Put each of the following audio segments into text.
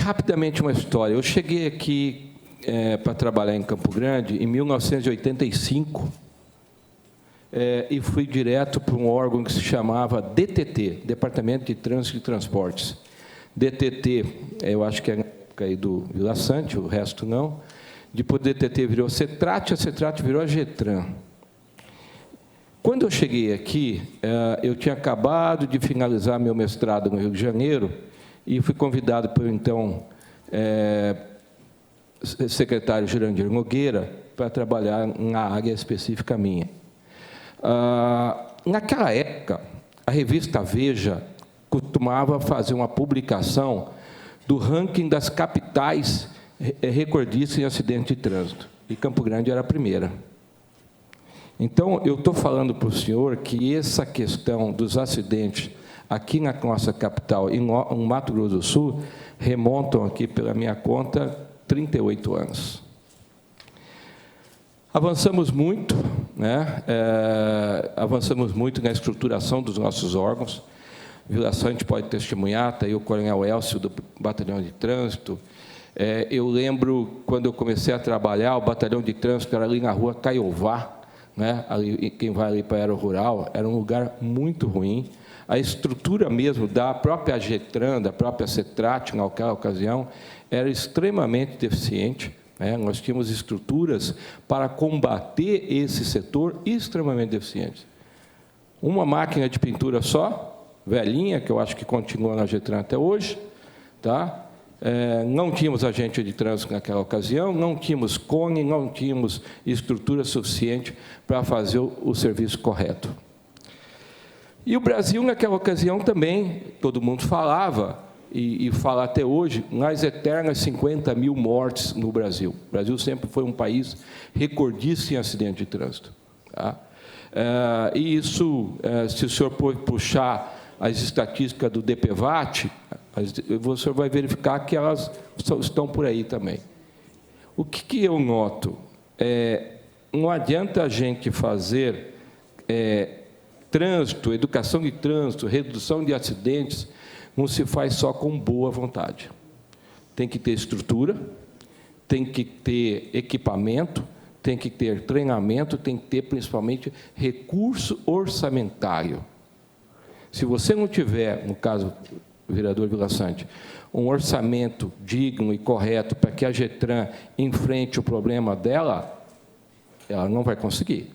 rapidamente uma história. Eu cheguei aqui para trabalhar em Campo Grande em 1985 e fui direto para um órgão que se chamava DTT, Departamento de Trânsito e Transportes. DTT, eu acho que é a época aí do Vila Sante, o resto não. Depois do DTT virou CETRAT, a CETRAT virou a GETRAN. Quando eu cheguei aqui, eu tinha acabado de finalizar meu mestrado no Rio de Janeiro e fui convidado pelo, então, secretário Jurandir Nogueira para trabalhar na área específica minha. Naquela época, a revista Veja costumava fazer uma publicação do ranking das capitais recordistas em acidente de trânsito, e Campo Grande era a primeira. Então, eu estou falando para o senhor que essa questão dos acidentes aqui na nossa capital e no Mato Grosso do Sul remontam aqui, pela minha conta, 38 anos. Avançamos muito, né? Avançamos muito na estruturação dos nossos órgãos. Vila Sante pode testemunhar, está aí o Coronel Elcio, do Batalhão de Trânsito. Eu lembro, quando eu comecei a trabalhar, o Batalhão de Trânsito era ali na rua Caiová, né? Ali, quem vai ali para a Aero Rural, era um lugar muito ruim. A estrutura mesmo da própria GETRAN, da própria CETRAT, naquela ocasião, era extremamente deficiente. Nós tínhamos estruturas para combater esse setor extremamente deficiente. Uma máquina de pintura só, velhinha, que eu acho que continua na GETRAN até hoje, tá? Não tínhamos agente de trânsito naquela ocasião, não tínhamos cone, não tínhamos estrutura suficiente para fazer o serviço correto. E o Brasil, naquela ocasião, também, todo mundo falava, e fala até hoje, nas eternas 50 mil mortes no Brasil. O Brasil sempre foi um país recordista em acidente de trânsito. Tá? E isso, se o senhor puxar as estatísticas do DPVAT, você vai verificar que elas estão por aí também. O que eu noto? Não adianta a gente fazer trânsito, educação de trânsito, redução de acidentes, não se faz só com boa vontade. Tem que ter estrutura, tem que ter equipamento, tem que ter treinamento, tem que ter, principalmente, recurso orçamentário. Se você não tiver, no caso, vereador Vila Sante, um orçamento digno e correto para que a GETRAN enfrente o problema dela, ela não vai conseguir.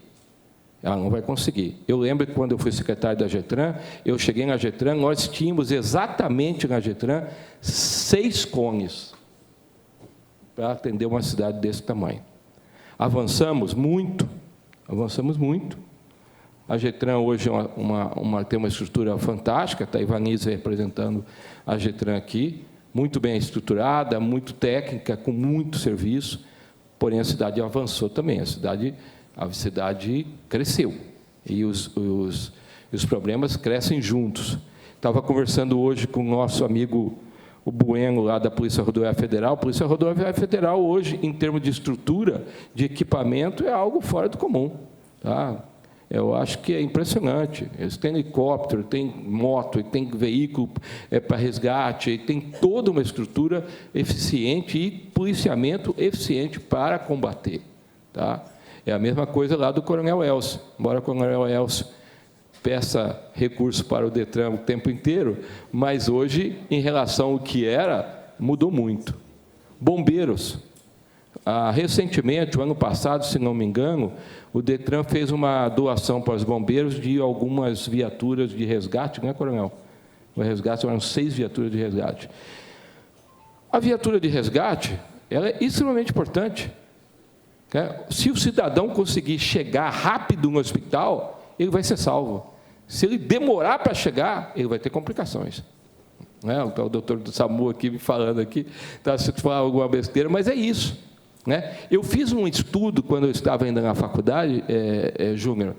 Ela não vai conseguir. Eu lembro que, quando eu fui secretário da GETRAN, eu cheguei na GETRAN, nós tínhamos exatamente na GETRAN 6 cones para atender uma cidade desse tamanho. Avançamos muito, avançamos muito. A GETRAN hoje tem uma estrutura fantástica, está a Ivanise representando a GETRAN aqui, muito bem estruturada, muito técnica, com muito serviço, porém a cidade avançou também, a cidade cresceu, e os problemas crescem juntos. Estava conversando hoje com o nosso amigo, o Bueno, lá da Polícia Rodoviária Federal. A Polícia Rodoviária Federal, hoje, em termos de estrutura, de equipamento, é algo fora do comum. Tá? Eu acho que é impressionante. Eles têm helicóptero, têm moto, têm veículo para resgate, tem toda uma estrutura eficiente e policiamento eficiente para combater. Tá? É a mesma coisa lá do Coronel Elcio. Embora o Coronel Elcio peça recurso para o DETRAN o tempo inteiro, mas hoje, em relação ao que era, mudou muito. Bombeiros. Recentemente, o ano passado, se não me engano, o DETRAN fez uma doação para os bombeiros de algumas viaturas de resgate, não é, coronel? O resgate eram 6 viaturas de resgate. A viatura de resgate, ela é extremamente importante. Se o cidadão conseguir chegar rápido no hospital, ele vai ser salvo. Se ele demorar para chegar, ele vai ter complicações. O doutor Samu aqui me falando aqui, se falar alguma besteira, mas é isso. Eu fiz um estudo, quando eu estava ainda na faculdade, Júnior,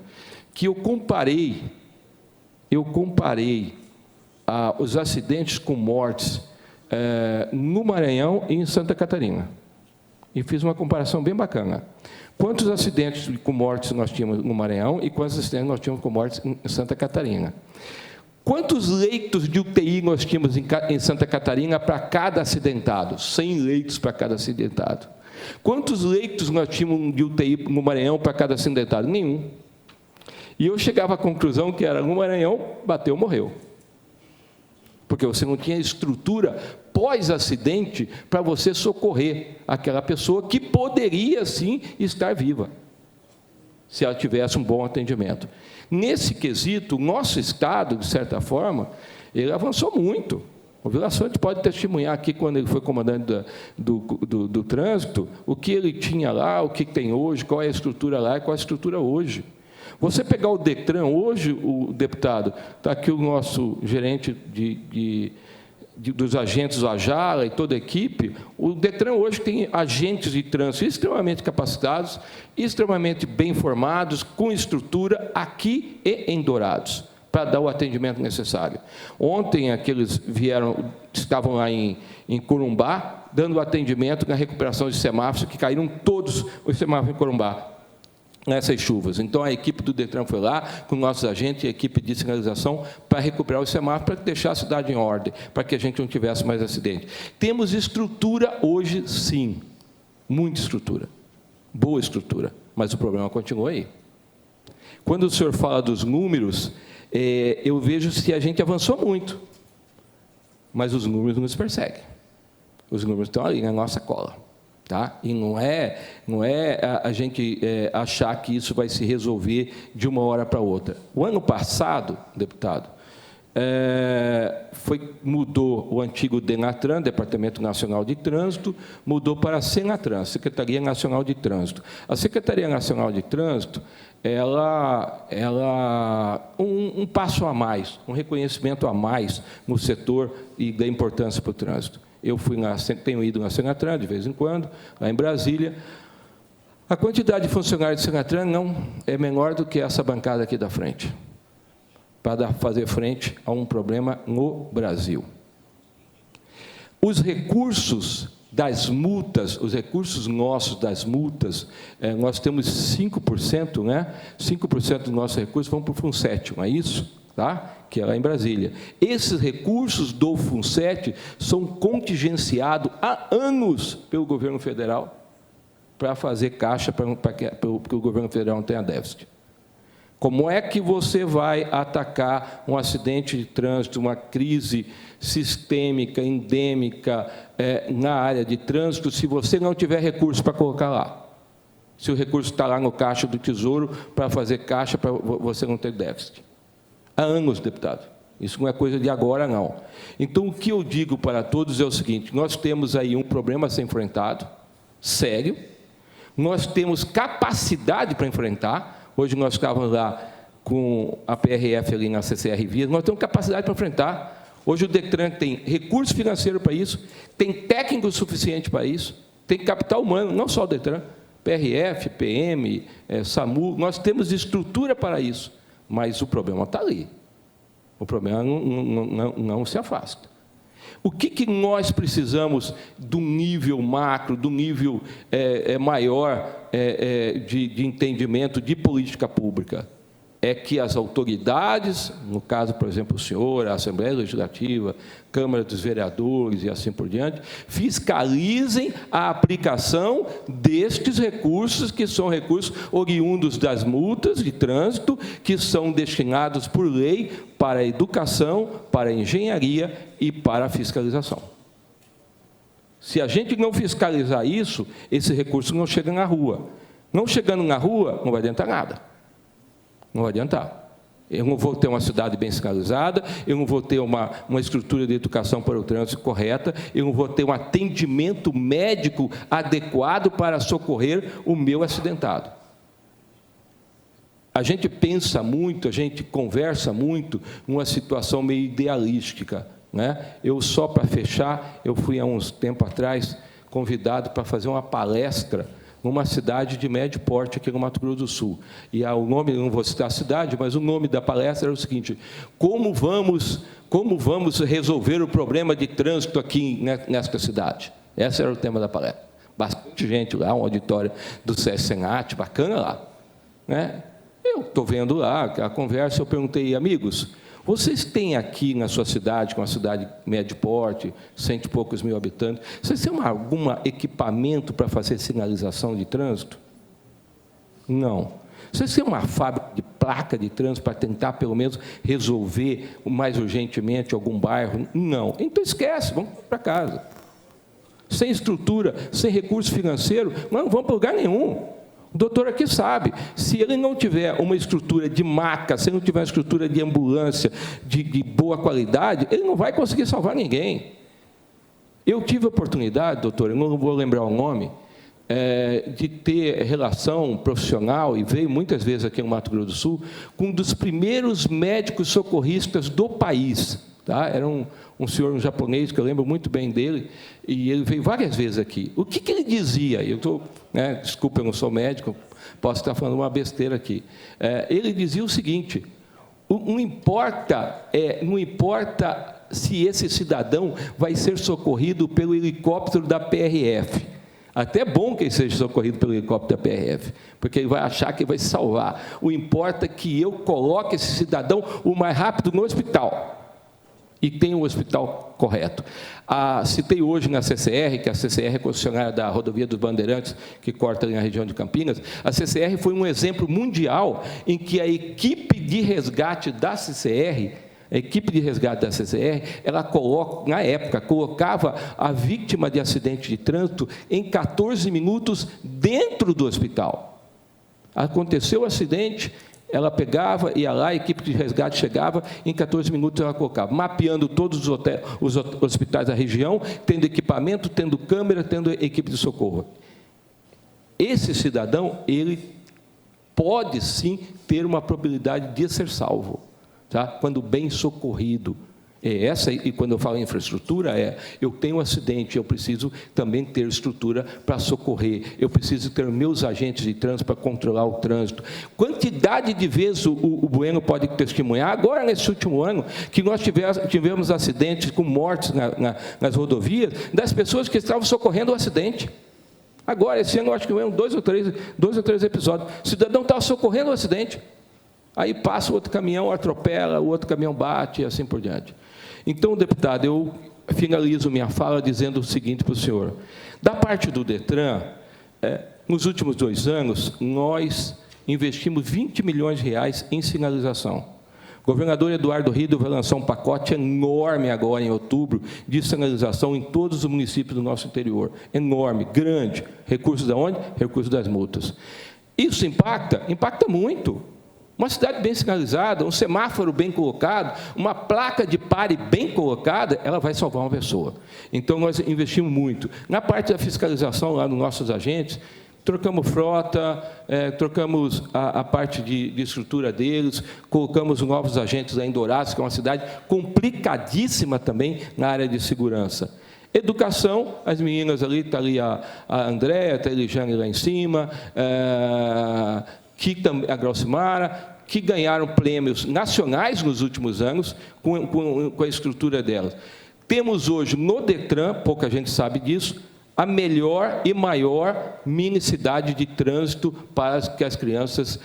que eu comparei os acidentes com mortes no Maranhão e em Santa Catarina. E fiz uma comparação bem bacana. Quantos acidentes com mortes nós tínhamos no Maranhão e quantos acidentes nós tínhamos com mortes em Santa Catarina? Quantos leitos de UTI nós tínhamos em Santa Catarina para cada acidentado? 100 leitos para cada acidentado. Quantos leitos nós tínhamos de UTI no Maranhão para cada acidentado? Nenhum. E eu chegava à conclusão que era no Maranhão, bateu, morreu. Porque você não tinha estrutura pós-acidente para você socorrer aquela pessoa que poderia, sim, estar viva, se ela tivesse um bom atendimento. Nesse quesito, o nosso Estado, de certa forma, ele avançou muito. O Vila Sante pode testemunhar aqui, quando ele foi comandante do trânsito, o que ele tinha lá, o que tem hoje, qual é a estrutura lá e qual é a estrutura hoje. Você pegar o DETRAN hoje, o deputado, está aqui o nosso gerente dos agentes, o Ajala e toda a equipe, o DETRAN hoje tem agentes de trânsito extremamente capacitados, extremamente bem formados, com estrutura aqui e em Dourados, para dar o atendimento necessário. Ontem, aqueles estavam lá em Corumbá, dando atendimento na recuperação de semáforos, que caíram todos os semáforos em Corumbá, nessas chuvas. Então, a equipe do DETRAN foi lá, com nossos agentes e a equipe de sinalização, para recuperar os semáforos, para deixar a cidade em ordem, para que a gente não tivesse mais acidente. Temos estrutura hoje, sim, muita estrutura, boa estrutura, mas o problema continua aí. Quando o senhor fala dos números, eu vejo que a gente avançou muito, mas os números nos perseguem. Os números estão ali na nossa cola. Tá? E não é a gente achar que isso vai se resolver de uma hora para outra. O ano passado, deputado, mudou o antigo DENATRAN, Departamento Nacional de Trânsito, mudou para a SENATRAN, Secretaria Nacional de Trânsito. A Secretaria Nacional de Trânsito, um passo a mais, um reconhecimento a mais no setor e da importância para o trânsito. Eu tenho ido na Senatran de vez em quando, lá em Brasília. A quantidade de funcionários de Senatran não é menor do que essa bancada aqui da frente, para fazer frente a um problema no Brasil. Os recursos das multas, os recursos nossos das multas, nós temos 5%, né? 5% dos nossos recursos vão para o FUNSET, não é isso? Tá? Que é lá em Brasília. Esses recursos do FUNSET são contingenciados há anos pelo governo federal para fazer caixa para que o governo federal não tenha déficit. Como é que você vai atacar um acidente de trânsito, uma crise sistêmica, endêmica na área de trânsito, se você não tiver recurso para colocar lá? Se o recurso está lá no caixa do Tesouro para fazer caixa para você não ter déficit. Há anos, deputado. Isso não é coisa de agora, não. Então, o que eu digo para todos é o seguinte: nós temos aí um problema a ser enfrentado, sério, nós temos capacidade para enfrentar. Hoje nós estávamos lá com a PRF ali na CCR Vias, nós temos capacidade para enfrentar. Hoje o DETRAN tem recurso financeiro para isso, tem técnico suficiente para isso, tem capital humano, não só o DETRAN, PRF, PM, SAMU, nós temos estrutura para isso. Mas o problema está ali. O problema não se afasta. O que nós precisamos do nível macro, do nível maior de entendimento de política pública? É que as autoridades, no caso, por exemplo, o senhor, a Assembleia Legislativa, Câmara dos Vereadores e assim por diante, fiscalizem a aplicação destes recursos, que são recursos oriundos das multas de trânsito, que são destinados por lei para a educação, para a engenharia e para a fiscalização. Se a gente não fiscalizar isso, esse recurso não chega na rua. Não chegando na rua, não vai adiantar nada. Não vai adiantar. Eu não vou ter uma cidade bem sinalizada, eu não vou ter uma estrutura de educação para o trânsito correta, eu não vou ter um atendimento médico adequado para socorrer o meu acidentado. A gente pensa muito, a gente conversa muito numa situação meio idealística, né? Só para fechar, eu fui há uns tempo atrás convidado para fazer uma palestra numa cidade de médio porte aqui no Mato Grosso do Sul. E o nome, não vou citar a cidade, mas o nome da palestra era o seguinte: como vamos resolver o problema de trânsito aqui nesta cidade? Esse era o tema da palestra. Bastante gente lá, um auditório do SESC Senat, bacana lá, né? Eu estou vendo lá a conversa, eu perguntei, amigos, Vocês têm aqui na sua cidade, que é uma cidade médio porte, 100 e poucos mil habitantes, vocês têm algum equipamento para fazer sinalização de trânsito? Não. Vocês têm uma fábrica de placa de trânsito para tentar, pelo menos, resolver mais urgentemente algum bairro? Não. Então, esquece, vamos para casa. Sem estrutura, sem recurso financeiro, não vamos para lugar nenhum. O doutor aqui sabe, se ele não tiver uma estrutura de maca, se ele não tiver uma estrutura de ambulância de boa qualidade, ele não vai conseguir salvar ninguém. Eu tive a oportunidade, doutor, eu não vou lembrar o nome, de ter relação profissional, e veio muitas vezes aqui no Mato Grosso do Sul, com um dos primeiros médicos socorristas do país. Tá? Era um senhor japonês, que eu lembro muito bem dele, e ele veio várias vezes aqui. O que ele dizia? Desculpa, eu não sou médico, posso estar falando uma besteira aqui. Ele dizia o seguinte: não importa se esse cidadão vai ser socorrido pelo helicóptero da PRF. Até é bom que ele seja socorrido pelo helicóptero da PRF, porque ele vai achar que vai se salvar. O importa é que eu coloque esse cidadão o mais rápido no hospital. E tem um hospital correto. Citei hoje na CCR, que a CCR é concessionária da rodovia dos Bandeirantes, que corta ali na região de Campinas. A CCR foi um exemplo mundial em que a equipe de resgate da CCR, ela na época, colocava a vítima de acidente de trânsito em 14 minutos dentro do hospital. Aconteceu o acidente, ela pegava, ia lá, a equipe de resgate chegava, em 14 minutos ela colocava, mapeando todos os hospitais da região, tendo equipamento, tendo câmera, tendo equipe de socorro. Esse cidadão, ele pode sim ter uma probabilidade de ser salvo, tá? Quando bem socorrido. E quando eu falo em infraestrutura, eu tenho um acidente, eu preciso também ter estrutura para socorrer, eu preciso ter meus agentes de trânsito para controlar o trânsito. Quantidade de vezes o Bueno pode testemunhar, agora nesse último ano, que nós tivemos acidentes com mortes nas rodovias, das pessoas que estavam socorrendo o acidente. Agora, esse ano, eu acho que foram dois ou três episódios. O cidadão estava socorrendo o acidente. Aí passa o outro caminhão, atropela, o outro caminhão bate e assim por diante. Então, deputado, eu finalizo minha fala dizendo o seguinte para o senhor. Da parte do DETRAN, nos últimos 2 anos, nós investimos 20 milhões de reais em sinalização. O governador Eduardo Riedel vai lançar um pacote enorme agora, em outubro, de sinalização em todos os municípios do nosso interior. Enorme, grande. Recursos de onde? Recursos das multas. Isso impacta? Impacta muito. Uma cidade bem sinalizada, um semáforo bem colocado, uma placa de pare bem colocada, ela vai salvar uma pessoa. Então, nós investimos muito. Na parte da fiscalização, lá nos nossos agentes, trocamos frota, trocamos a parte de estrutura deles, colocamos novos agentes lá em Dourados, que é uma cidade complicadíssima também na área de segurança. Educação, as meninas ali, está ali a Andréa, está a Eliane lá em cima, a Graucimara, que ganharam prêmios nacionais nos últimos anos com a estrutura delas. Temos hoje no DETRAN, pouca gente sabe disso, a melhor e maior mini cidade de trânsito para que as crianças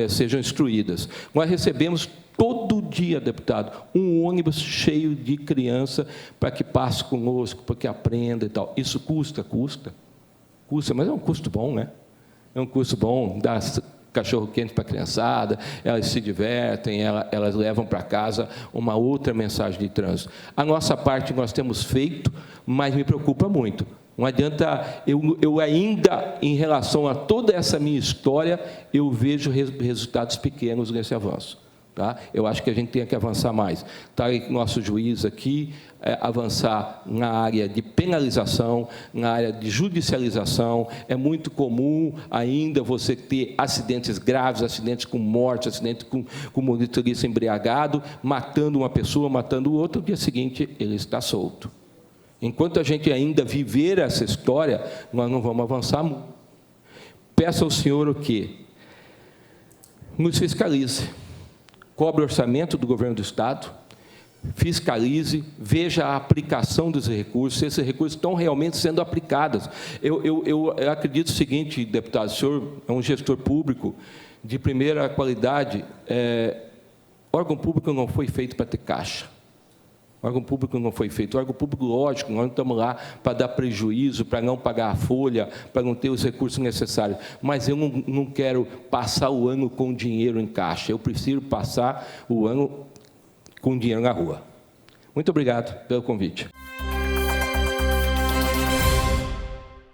sejam instruídas. Nós recebemos todo dia, deputado, um ônibus cheio de criança para que passe conosco, para que aprenda e tal. Isso custa, mas é um custo bom, né? É um custo bom, dá cachorro-quente para a criançada, elas se divertem, elas levam para casa uma outra mensagem de trânsito. A nossa parte nós temos feito, mas me preocupa muito. Não adianta, eu ainda, em relação a toda essa minha história, eu vejo resultados pequenos nesse avanço. Tá? Eu acho que a gente tem que avançar mais. Está aí nosso juiz aqui, avançar na área de penalização, na área de judicialização. É muito comum ainda você ter acidentes graves, acidentes com morte, acidentes com motorista embriagado, matando uma pessoa, matando o outro, no dia seguinte ele está solto. Enquanto a gente ainda viver essa história, nós não vamos avançar muito. Peço ao senhor o quê? Nos fiscalize. Cobre o orçamento do governo do Estado, fiscalize, veja a aplicação dos recursos, se esses recursos estão realmente sendo aplicados. Eu acredito o seguinte, deputado, o senhor é um gestor público de primeira qualidade, O órgão público não foi feito para ter caixa. O órgão público não foi feito. O órgão público, lógico, nós não estamos lá para dar prejuízo, para não pagar a folha, para não ter os recursos necessários. Mas eu não quero passar o ano com dinheiro em caixa. Eu prefiro passar o ano com dinheiro na rua. Muito obrigado pelo convite.